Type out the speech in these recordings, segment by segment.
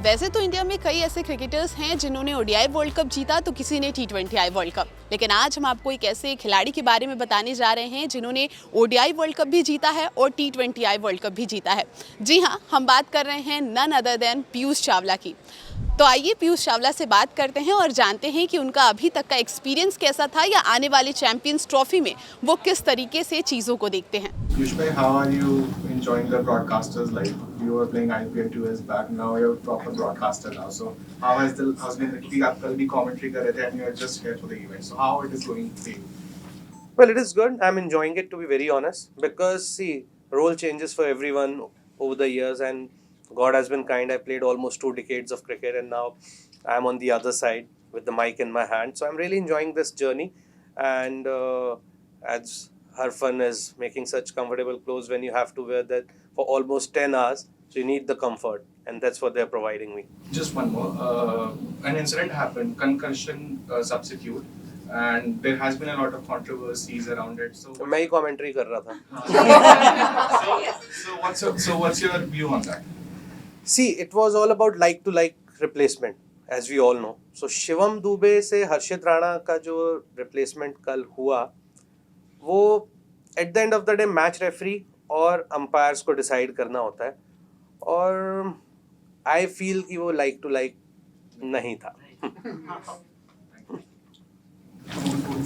वैसे तो इंडिया में कई ऐसे क्रिकेटर्स हैं जिन्होंने ओडीआई वर्ल्ड कप जीता तो किसी ने टी20 वर्ल्ड कप, लेकिन आज हम आपको एक ऐसे खिलाड़ी के बारे में बताने जा रहे हैं जिन्होंने ओडीआई वर्ल्ड कप भी जीता है और टी20 वर्ल्ड कप भी जीता है। जी हाँ, हम बात कर रहे हैं none other than Piyush Chawla की। तो आइए पीयूष चावला से बात करते हैं और जानते हैं कि उनका अभी तक का एक्सपीरियंस कैसा था या आने वाली चैंपियंस ट्रॉफी में वो किस तरीके से चीज़ों को देखते हैं। Piyush bhai, how are you enjoying the broadcaster's life? You were playing IPL 2 years back. Now you're a proper broadcaster now. So how's been the आप कल भी commentary कर रहे थे and you're just here for the event. So how it is going for you? Well, it is good. I'm enjoying it, to be very honest, because see, role changes for everyone over the years, and God has been kind. I played almost 2 decades of cricket, and now I'm on the other side with the mic in my hand. So I'm really enjoying this journey, and as Harfan is making such comfortable clothes when you have to wear that for almost 10 hours, so you need the comfort, and that's what they're providing me. Just one more. An incident happened, concussion substitute, and there has been a lot of controversies around it. So मैं ही commentary कर रहा था. so what's your view on that? See, it was all about like-to-like replacement, as we all know. So Shivam Dubey से हर्षित राणा का जो replacement कल हुआ, वो at the end of the day match referee और अंपायर्स को डिसाइड करना होता है, और आई फील कि वो लाइक टू लाइक नहीं था.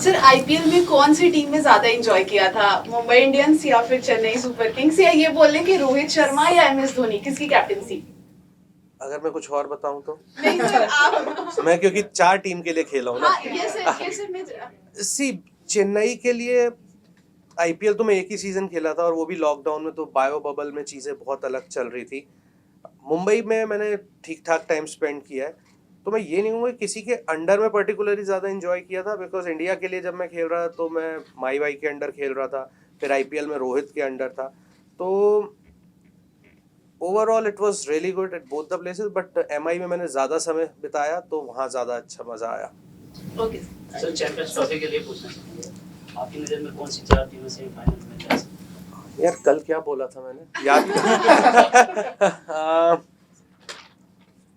सर, आईपीएल में कौन सी टीम में ज्यादा एंजॉय किया था, मुंबई इंडियंस या फिर चेन्नई सुपर किंग्स, या ये बोल लें कि रोहित शर्मा या एमएस धोनी, किसकी कैप्टनसी? अगर मैं कुछ और बताऊं तो नहीं सर, आप मैं क्योंकि 4 टीम के लिए खेला हूं ना. ये सर मैं सी, चेन्नई के लिए आईपीएल तो मैं एक ही सीजन खेला था, और वो भी लॉकडाउन में, तो बायो बबल में चीज़ें बहुत अलग चल रही थी. मुंबई में मैंने ठीक ठाक टाइम स्पेंड किया है, तो मैं ये नहीं कहूँगा किसी के अंडर में पर्टिकुलरली ज़्यादा एंजॉय किया था, बिकॉज इंडिया के लिए जब मैं खेल रहा था तो मैं माई वाई के अंडर खेल रहा था, फिर आईपीएल में रोहित के अंडर था. तो overall it was really good at both the places, but MI में मैंने ज़्यादा समय बिताया तो वहाँ ज़्यादा अच्छा मज़ा आया. ओके सर, चैंपियंस ट्रॉफी के लिए पूछना चाहूँगा, आपकी नज़र में कौन सी 4 टीमें सेमीफाइनल में जा सकती हैं? यार कल क्या बोला था मैंने, याद.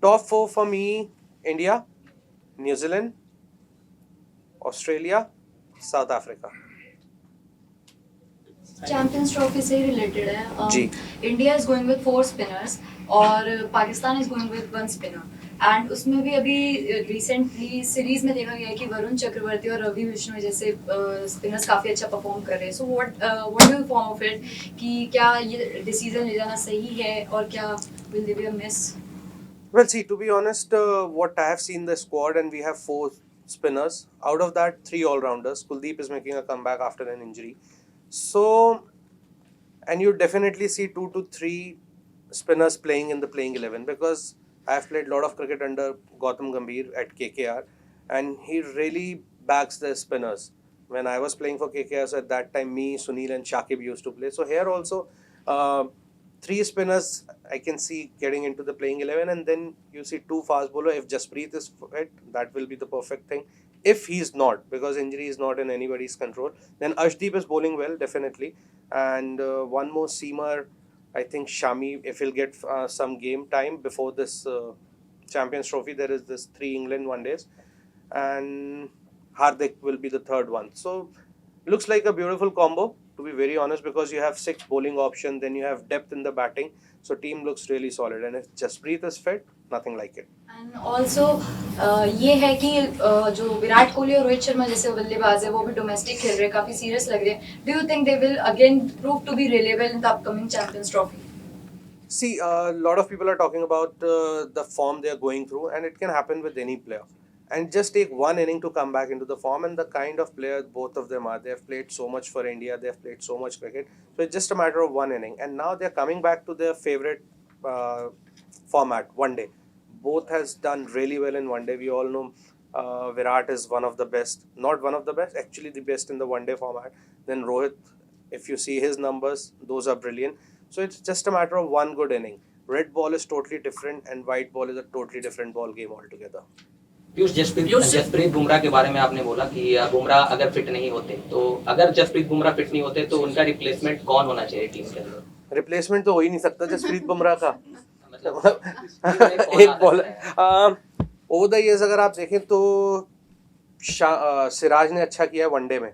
Top 4 for me: India, New Zealand, Australia, South Africa. Champions Trophy से रिलेटेड है. जी. India is going with 4 spinners और Pakistan is going with 1 spinner, and उसमें भी अभी रिसेंटली सीरीज में देखा गया है कि वरुण चक्रवर्ती और रवि बिश्नोई जैसे स्पिनर्स काफ़ी अच्छा परफॉर्म कर रहे हैं. So what do you form of it, कि क्या ये डिसीजन ले जाना सही है और क्या will they be a miss? Well, see, to be honest, what I have seen the squad, and we have 4 spinners. Out of that, 3 all-rounders. Kuldeep is making a comeback after an injury. So, and you definitely see 2 to 3 spinners playing in the playing 11, because I have played a lot of cricket under Gautam Gambhir at KKR, and he really backs the spinners. When I was playing for KKR, so at that time, me, Sunil and Shakib used to play. So here also, 3 spinners I can see getting into the playing 11, and then you see 2 fast bowler. If Jasprit is fit, that will be the perfect thing. If he's not, because injury is not in anybody's control, then Ashdeep is bowling well, definitely. And one more seamer, I think Shami, if he'll get some game time before this Champions Trophy, there is this 3 England one days, and Hardik will be the 3rd one. So looks like a beautiful combo, to be very honest, because you have 6 bowling options, then you have depth in the batting, so team looks really solid. And if Jasprit is fit, nothing like it. And also ये है कि जो विराट कोहली और रोहित शर्मा जैसे बल्लेबाज है वो भी डोमेस्टिक खेल रहे हैं, काफ़ी सीरियस लग रहे हैं. Do you think they will again prove to be reliable in the upcoming Champions Trophy? See, a lot of people are talking about the form they are going through, and it can happen with any player. And just take one inning to come back into the form, and the kind of player both of them are. They have played so much for India, they have played so much cricket. So it's just a matter of one inning. And now they're coming back to their favorite format, one day. Both has done really well in one day. We all know Virat is one of the best, not one of the best, actually the best in the one day format. Then Rohit, if you see his numbers, those are brilliant. So it's just a matter of one good inning. Red ball is totally different, and white ball is a totally different ball game altogether. Piyush, Jasprit Bumrah के बारे में आपने बोला कि बुमराह अगर fit नहीं होते, तो अगर जसप्रीत बुमराह फिट नहीं होते तो उनका रिप्लेसमेंट कौन होना चाहिए टीम के अंदर? रिप्लेसमेंट तो हो ही नहीं सकता जसप्रीत बुमराह का. एक बॉलर ओवर द ईयर्स अगर आप देखें तो सिराज ने अच्छा किया है वनडे में,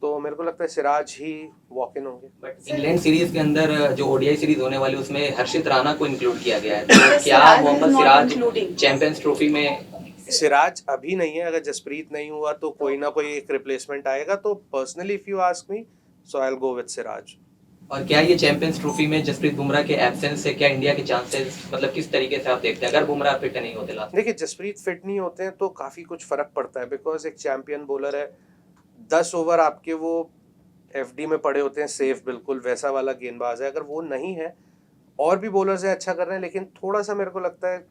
तो मेरे को लगता है सिराज ही वॉक इन होंगे। बट इंग्लैंड सीरीज के अंदर जो ओडीआई सीरीज होने वाली उसमें हर्षित राणा को इंक्लूड किया गया है, तो क्या मोहम्मद सिराज चैंपियंस ट्रॉफी में? सिराज अभी नहीं है, अगर जसप्रीत नहीं हुआ तो कोई ना कोई एक रिप्लेसमेंट आएगा, तो personally if you ask me so I will go with Siraj. और क्या ये चैंपियंस ट्रॉफी में जसप्रीत बुमराह के एब्सेंस से क्या इंडिया के चांसेस, मतलब किस तरीके से आप देखते हैं अगर बुमराह फिट नहीं होते लास्ट? देखिए जसप्रीत फिट नहीं होते हैं तो काफ़ी कुछ फ़र्क पड़ता है, बिकॉज एक चैंपियन बॉलर है, 10 ओवर आपके वो एफडी में पड़े होते हैं सेफ, बिल्कुल वैसा वाला गेंदबाज है। अगर वो नहीं है, और भी बॉलर्स हैं अच्छा कर रहे हैं, लेकिन थोड़ा सा मेरे को लगता है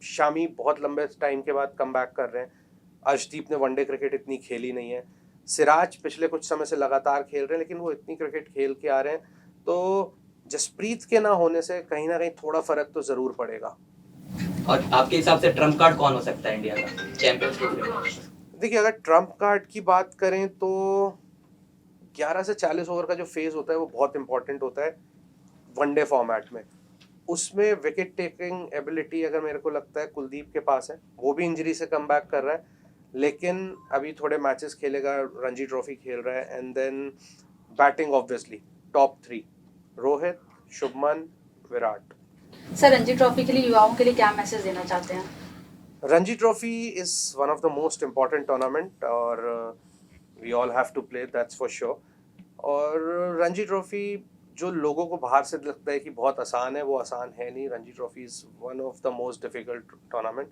शामी बहुत लंबे टाइम के बाद कम बैक कर रहे हैं। अर्शदीप ने वनडे क्रिकेट इतनी खेली नहीं है, सिराज पिछले कुछ समय से लगातार खेल रहे हैं, लेकिन वो इतनी क्रिकेट खेल के आ रहे हैं, तो जसप्रीत के ना होने से कहीं ना कहीं थोड़ा फर्क तो जरूर पड़ेगा। और आपके हिसाब से ट्रम्प कार्ड कौन हो सकता है इंडिया का चैंपियंस ट्रॉफी में? देखिए अगर ट्रम्प कार्ड की बात करें तो 11 से 40 ओवर का जो फेज होता है वो बहुत इंपॉर्टेंट होता है वनडे फॉर्मेट में। उसमें विकेट टेकिंग एबिलिटी अगर मेरे को लगता है कुलदीप के पास है, वो भी इंजरी से कम बैक कर रहा है, लेकिन अभी थोड़े मैचेस खेलेगा, रणजी ट्रॉफी खेल रहा है। And then batting obviously top 3 Rohit, Shubman, Virat. Sir Ranji trophy के लिए युवाओं के लिए क्या मैसेज देना चाहते हैं? Ranji Trophy is one of the most important tournament और we all have to play, that's for sure. और रणजी ट्रॉफी जो लोगों को बाहर से लगता है कि बहुत आसान है, वो आसान है नहीं। Ranji Trophy is one of the most difficult tournament,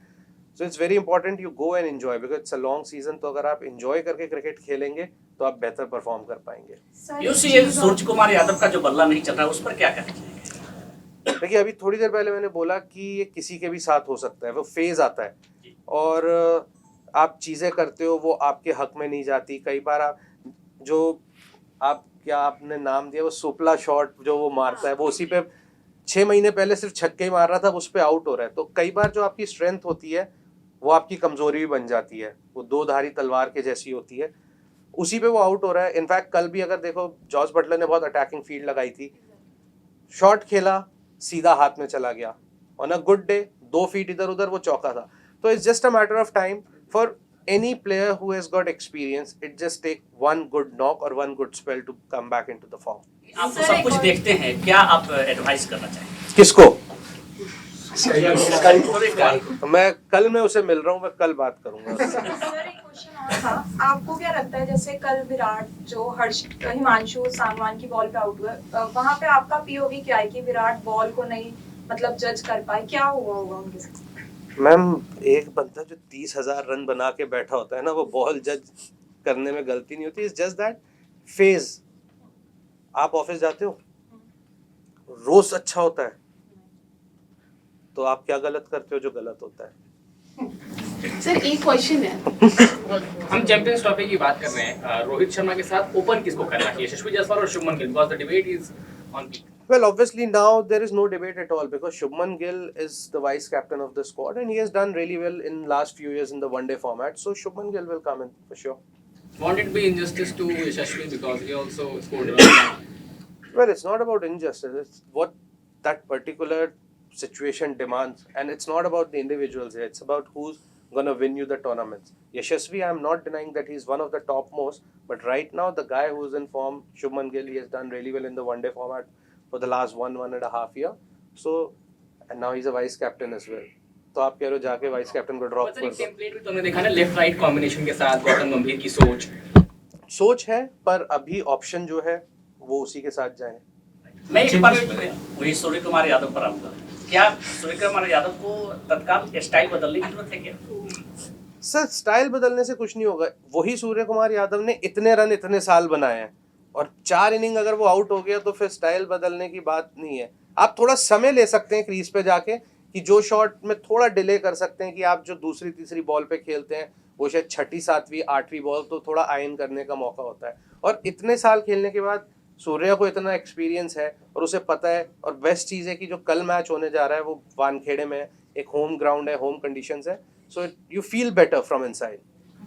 so it's very important you go and enjoy, because it's a long season. तो अगर आप एंजॉय करके क्रिकेट खेलेंगे तो आप बेहतर परफॉर्म कर पाएंगे। ये सूर्य कुमार यादव का जो बल्ला नहीं चल रहा है उस पर क्या कहना चाहिए? देखिए अभी थोड़ी देर पहले मैंने बोला कि ये किसी के भी साथ हो सकता है, वो फेज आता है और आप चीज़ें करते हो वो आपके हक में नहीं जाती। कई बार आप जो आप क्या आपने नाम दिया वो सुपला शॉट जो वो मारता है, वो उसी पे 6 महीने पहले सिर्फ छक्के ही मार रहा था, उस पे आउट हो रहा है। तो कई बार जो आपकी स्ट्रेंथ होती है वो आपकी कमजोरी भी बन जाती है, वो दो धारी तलवार के जैसी होती है, उसी पे वो आउट हो रहा है। इनफैक्ट कल भी अगर देखो जॉस बटलर ने बहुत अटैकिंग फील्ड लगाई थी, शॉट खेला सीधा हाथ में चला गया, on a good day 2 feet इधर उधर वो चौका था। तो it's just a matter of time for any player who has got experience. It just take one good knock or one good spell to come back into the form. आप तो सब कुछ देखते हैं, क्या आप एडवाइस करना चाहेंगे? किसको? मैं कल मैं उसे मिल रहा हूँ, मैं कल बात करूंगा। सर एक क्वेश्चन और था, आपको क्या लगता है जैसे कल विराट जो हिमांशु सांगवान की बॉल पे आउट हुआ, वहाँ पे आपका पीओवी क्या है कि विराट बॉल को नहीं मतलब जज कर पाए, क्या हुआ होगा उनके साथ? मैम एक बंदा जो 30,000 रन बना के बैठा होता है ना, वो बॉल जज करने में गलती नहीं होती। It's just that phase. आप ऑफिस जाते हो, रोज अच्छा होता है, तो आप क्या गलत करते हो जो गलत होता है? सर एक क्वेश्चन है, हम चैंपियंस ट्रॉफी की बात कर रहे हैं, रोहित शर्मा के साथ ओपन किसको करना चाहिए, यशस्वी जायसवाल और Shubman Gill, because the debate is on peak? Well, obviously now there is no debate at all because Shubman Gill is the vice captain of the squad and he has done really well in last few years in the one day format. So Shubman Gill will come in for sure. Won't it be injustice to Yashasvi because he also scored a run? Well, it's not about injustice. It's what that particular situation demands, and it's not about the individuals here. It's about who's gonna win you the tournaments. Yashasvi, I'm not denying that he's one of the topmost, but right now the guy who's in form, Shubman Gill, he has done really well in the one day format for the last 1.5 year. So, and now he's a vice captain as well. तो आप कह रहे हो जाके vice captain को drop कर दो। Template भी तुमने देखा ना, लेफ्ट राइट कॉम्बिनेशन के साथ गौतम गंभीर की सोच है, पर अभी ऑप्शन जो है वो उसी के साथ जाए। मैं एक बार वही सूर्य कुमार यादव पर आऊंगा, क्या सूर्य कुमार यादव को तत्काल स्टाइल बदलने की जरूरत है क्या? सर स्टाइल बदलने से कुछ नहीं होगा। वही सूर्य कुमार यादव ने इतने रन इतने साल बनाए हैं और 4 इनिंग अगर वो आउट हो गया तो फिर स्टाइल बदलने की बात नहीं है। आप थोड़ा समय ले सकते हैं क्रीज पे जाके कि जो शॉट में थोड़ा डिले कर सकते हैं कि आप जो दूसरी तीसरी बॉल पे खेलते हैं वो शायद 6ठी 7वीं 8वीं बॉल तो थोड़ा आयन करने का मौका होता है। और इतने साल खेलने के बाद सूर्या को इतना एक्सपीरियंस है और उसे पता है। और बेस्ट चीज़ है कि जो कल मैच होने जा रहा है वो वानखेड़े में है, एक होम ग्राउंड है, होम कंडीशंस है, so you feel better from inside.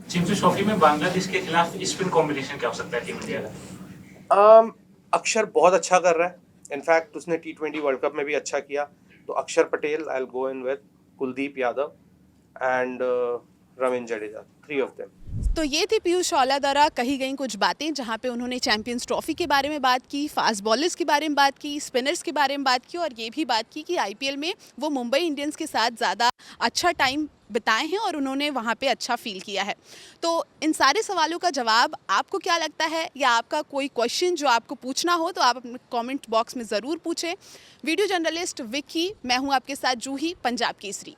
Champions trophy में बांग्लादेश के खिलाफ स्पिन कॉम्बिनेशन क्या हो सकता है टीम इंडिया का? अक्षर बहुत अच्छा कर रहा है। इनफैक्ट उसने T20 वर्ल्ड कप में भी अच्छा किया। तो अक्षर Patel I will go in with, Kuldeep Yadav and Ravindra Jadeja, 3 of them. तो ये थी पीयूष चावला द्वारा कही गई कुछ बातें, जहाँ पे उन्होंने चैंपियंस ट्रॉफी के बारे में बात की, फास्ट बॉलर्स के बारे में बात की, स्पिनर्स के बारे में बात की, और ये भी बात की कि आईपीएल में वो मुंबई इंडियंस के साथ ज़्यादा अच्छा टाइम बिताए हैं और उन्होंने वहाँ पे अच्छा फील किया है। तो इन सारे सवालों का जवाब आपको क्या लगता है, या आपका कोई क्वेश्चन जो आपको पूछना हो तो आप अपने कमेंट बॉक्स में ज़रूर पूछें। वीडियो जर्नलिस्ट विक्की, मैं हूँ आपके साथ जूही, पंजाब केसरी।